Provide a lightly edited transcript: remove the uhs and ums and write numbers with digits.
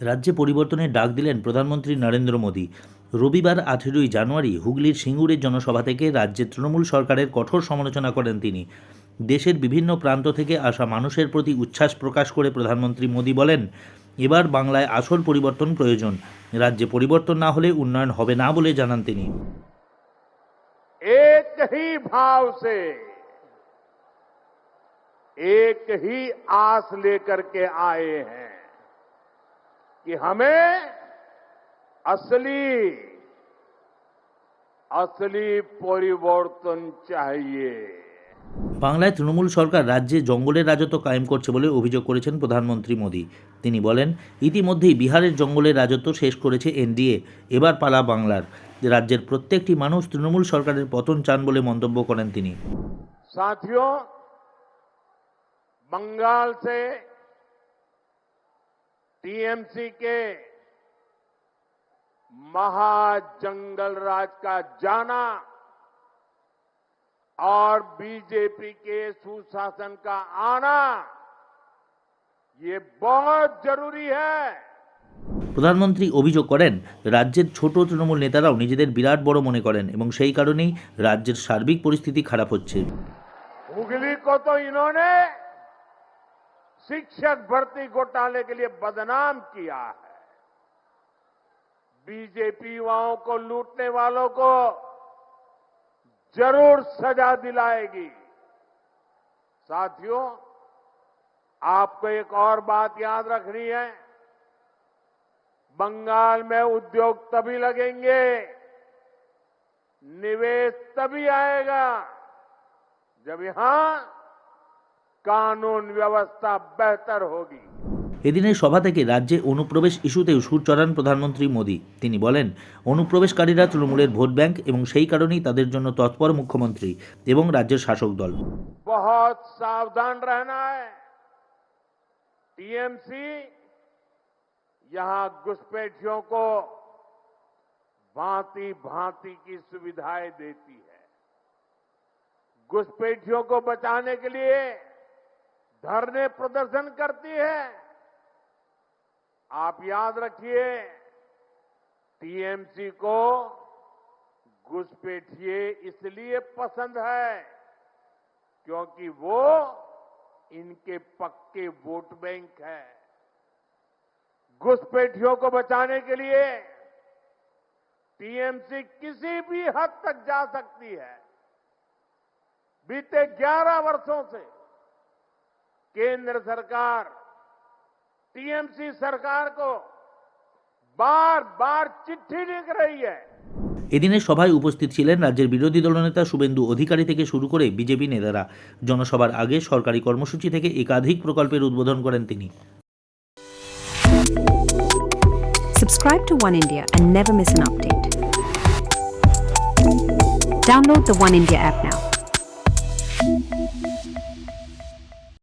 রাজ্যে পরিবর্তনের ডাক দিলেন প্রধানমন্ত্রী নরেন্দ্র মোদী। রবিবার 18ই জানুয়ারি হুগলির সিঙ্গুরের জনসভা থেকে রাজ্যের তৃণমূল সরকারের কঠোর সমালোচনা করেন তিনি। দেশের বিভিন্ন প্রান্ত থেকে আসা মানুষের প্রতি উচ্ছ্বাস প্রকাশ করে প্রধানমন্ত্রী মোদী বলেন, এবার বাংলায় আসল পরিবর্তন প্রয়োজন। রাজ্যে পরিবর্তন না হলে উন্নয়ন হবে না বলে জানান তিনি। एक ही भाव से, एक ही आस लेकर के आए हैं कि हमें असली परिवर्तन चाहिए। বাংলায় তৃণমূল সরকার রাজ্যে জঙ্গলের রাজত্ব কায়েম করছে বলে অভিযোগ করেছেন প্রধানমন্ত্রী মোদী। তিনি বলেন, ইতিমধ্যেই বিহারের জঙ্গলের রাজত্ব শেষ করেছে এনডিএ, এবার পালা বাংলার। রাজ্যের প্রত্যেকটি মানুষ তৃণমূল সরকারের পতন চান বলে মন্তব্য করেন তিনি। साथियों, बंगाल से टीएमसी के महाजंगल राज का जाना और बीजेपी के सुशासन का आना, ये बहुत जरूरी है। প্রধানমন্ত্রী অভিযোগ করেন, রাজ্যের ছোট তৃণমূল নেতারাও নিজেদের বিরাট বড় মনে করেন এবং সেই কারণেই রাজ্যের সার্বিক পরিস্থিতি খারাপ হচ্ছে। हुगली को तो इन्होंने शिक्षक भर्ती घोटाले के लिए बदनाम किया है। बीजेपी युवाओं को लूटने वालों को जरूर सजा दिलाएगी। साथियों, आपको एक और बात याद रखनी है, बंगाल में उद्योग तभी लगेंगे, निवेश तभी आएगा जब यहां कानून व्यवस्था बेहतर होगी। এদিনের সভা থেকে রাজ্যে অনুপ্রবেশ ইস্যুতেও সুর চড়ান প্রধানমন্ত্রী মোদী। তিনি বলেন, অনুপ্রবেশকারীরা তৃণমূলের ভোট ব্যাংক এবং সেই কারণেই তাদের জন্য তৎপর মুখ্যমন্ত্রী এবং রাজ্যের শাসক দল। बहुत सावधान रहना है। टीएमसी यहां घुसपैठियों को भांति भांति की सुविधाएं देती है। घुसपैठियों को बचाने के लिए धरने प्रदर्शन करती है। आप याद रखिए, टीएमसी को घुसपैठिए इसलिए पसंद है क्योंकि वो इनके पक्के वोट बैंक है। घुसपैठियों को बचाने के लिए टीएमसी किसी भी हद तक जा सकती है। बीते 11 वर्षों से केंद्र सरकार टीएमसी सरकार को बार बार चिट्ठी लिख रही है। এদিনের সভায় উপস্থিত ছিলেন রাজ্যের বিরোধী দলনেতা শুভেন্দু অধিকারী থেকে শুরু করে বিজেপি নেতারা। জনসভার আগে সরকারি কর্মসূচি থেকে একাধিক প্রকল্পের উদ্বোধন করেন তিনি। Subscribe to One India and never miss an update. Download the One India app now.